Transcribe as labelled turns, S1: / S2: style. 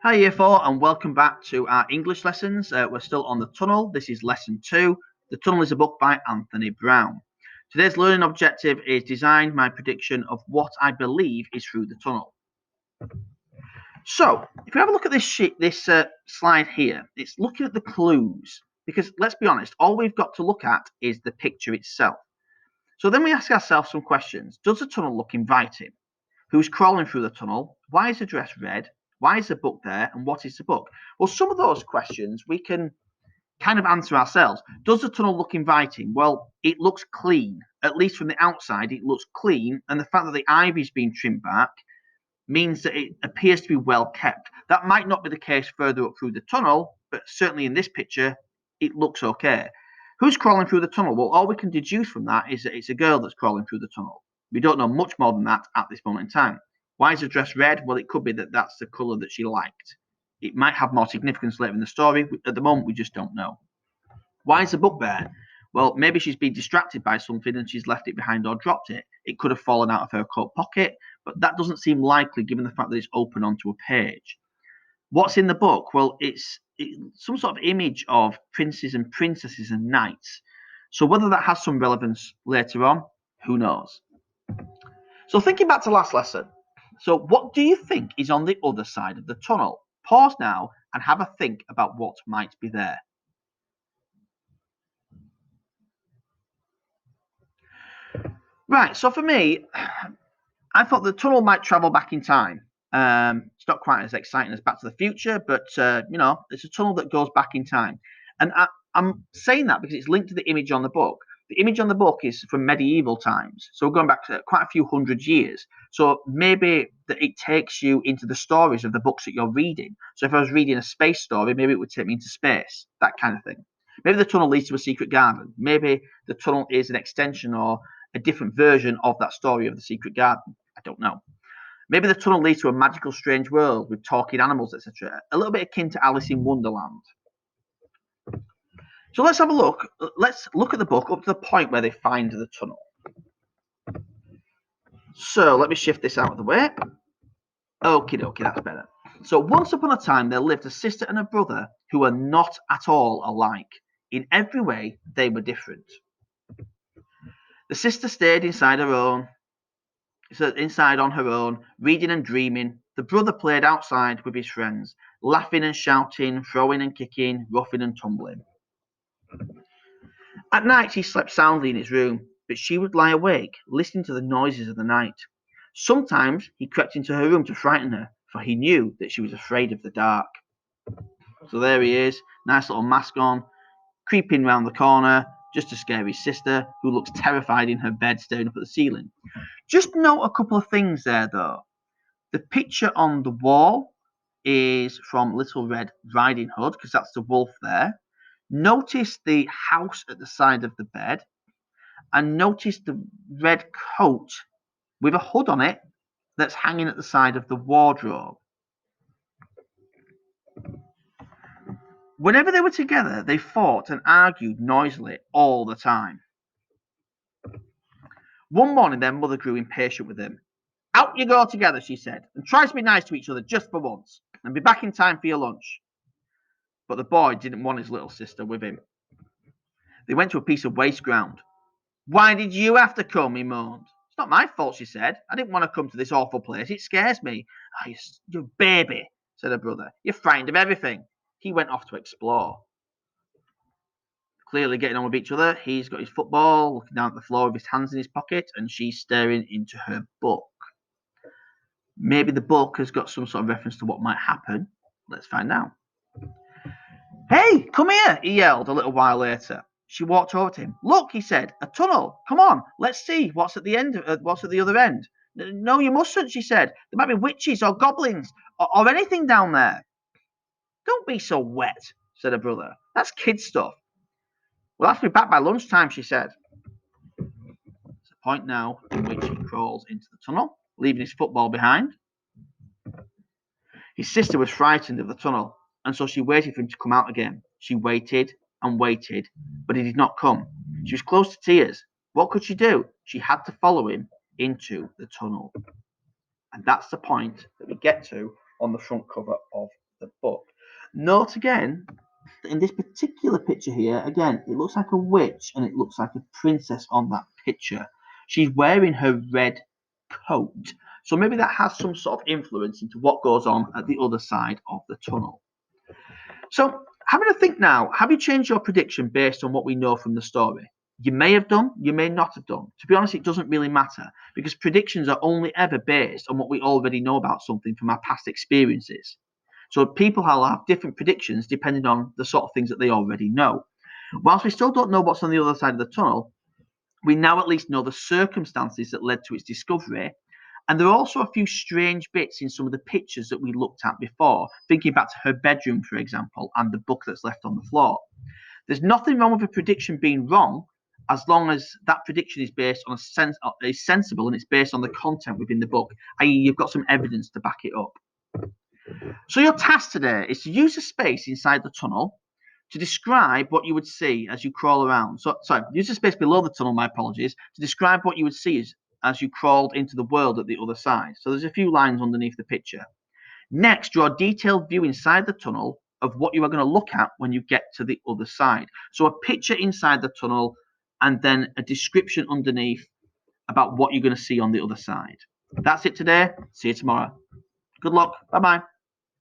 S1: Hi Year 4 and welcome back to our English lessons. We're still on The Tunnel. This is Lesson 2. The Tunnel is a book by Anthony Brown. Today's learning objective is design my prediction of what I believe is through the tunnel. So, if you have a look at this slide here, it's looking at the clues because let's be honest, all we've got to look at is the picture itself. So then we ask ourselves some questions. Does the tunnel look inviting? Who's crawling through the tunnel? Why is the dress red? Why is the book there? And what is the book? Well, some of those questions we can kind of answer ourselves. Does the tunnel look inviting? Well, it looks clean. At least from the outside, it looks clean. And the fact that the ivy's been trimmed back means that it appears to be well kept. That might not be the case further up through the tunnel, but certainly in this picture, it looks okay. Who's crawling through the tunnel? Well, all we can deduce from that is that it's a girl that's crawling through the tunnel. We don't know much more than that at this moment in time. Why is the dress red? Well, it could be that that's the colour that she liked. It might have more significance later in the story. At the moment, we just don't know. Why is the book there? Well, maybe she's been distracted by something and she's left it behind or dropped it. It could have fallen out of her coat pocket, but that doesn't seem likely given the fact that it's open onto a page. What's in the book? Well, it's some sort of image of princes and princesses and knights. So whether that has some relevance later on, who knows? So thinking back to last lesson, so what do you think is on the other side of the tunnel? Pause now and have a think about what might be there. Right, so for me, I thought the tunnel might travel back in time. It's not quite as exciting as Back to the Future, but it's a tunnel that goes back in time. And I'm saying that because it's linked to the image on the book. The image on the book is from medieval times, so we're going back to quite a few hundred years. So maybe that it takes you into the stories of the books that you're reading. So if I was reading a space story, maybe it would take me into space, that kind of thing. Maybe the tunnel leads to a secret garden. Maybe the tunnel is an extension or a different version of that story of the secret garden. I don't know. Maybe the tunnel leads to a magical, strange world with talking animals, etc. A little bit akin to Alice in Wonderland. So let's have a look. Let's look at the book up to the point where they find the tunnel. So let me shift this out of the way. Okie dokie, that's better. So once upon a time, there lived a sister and a brother who were not at all alike. In every way, they were different. The sister stayed inside on her own, reading and dreaming. The brother played outside with his friends, laughing and shouting, throwing and kicking, roughing and tumbling. At night he slept soundly in his room, but she would lie awake, listening to the noises of the night. Sometimes he crept into her room to frighten her, for he knew that she was afraid of the dark. So there he is, nice little mask on, creeping round the corner, just to scare his sister, who looks terrified in her bed staring up at the ceiling. Just note a couple of things there, though. The picture on the wall is from Little Red Riding Hood, because that's the wolf there. Notice the house at the side of the bed, and notice the red coat with a hood on it that's hanging at the side of the wardrobe. Whenever they were together, they fought and argued noisily all the time. One morning, their mother grew impatient with him. Out you go together, she said, and try to be nice to each other just for once, and be back in time for your lunch. But the boy didn't want his little sister with him. They went to a piece of waste ground. Why did you have to come? He moaned. It's not my fault, she said. I didn't want to come to this awful place. It scares me. Oh, you're a baby, said her brother. You're frightened of everything. He went off to explore. Clearly getting on with each other, he's got his football, looking down at the floor with his hands in his pocket, and she's staring into her book. Maybe the book has got some sort of reference to what might happen. Let's find out. Hey, come here, he yelled a little while later. She walked over to him. Look, he said, a tunnel. Come on, let's see what's at the end. What's at the other end? No, you mustn't, she said. There might be witches or goblins or anything down there. Don't be so wet, said her brother. That's kid stuff. We'll have to be back by lunchtime, she said. It's a point now in which he crawls into the tunnel, leaving his football behind. His sister was frightened of the tunnel, and so she waited for him to come out again. She waited and waited, but he did not come. She was close to tears. What could she do? She had to follow him into the tunnel. And that's the point that we get to on the front cover of Note again, in this particular picture here, again, it looks like a witch and it looks like a princess on that picture. She's wearing her red coat. So maybe that has some sort of influence into what goes on at the other side of the tunnel. So having a think now, have you changed your prediction based on what we know from the story? You may have done, you may not have done. To be honest, it doesn't really matter because predictions are only ever based on what we already know about something from our past experiences. So people will have different predictions depending on the sort of things that they already know. Whilst we still don't know what's on the other side of the tunnel, we now at least know the circumstances that led to its discovery. And there are also a few strange bits in some of the pictures that we looked at before, thinking back to her bedroom, for example, and the book that's left on the floor. There's nothing wrong with a prediction being wrong as long as that prediction is based on is sensible and it's based on the content within the book, i.e., you've got some evidence to back it up. So your task today is to use the space inside the tunnel to describe what you would see as you crawl around. Sorry, use the space below the tunnel, my apologies, to describe what you would see as you crawled into the world at the other side. So there's a few lines underneath the picture. Next, draw a detailed view inside the tunnel of what you are going to look at when you get to the other side. So a picture inside the tunnel and then a description underneath about what you're going to see on the other side. That's it today. See you tomorrow. Good luck. Bye-bye.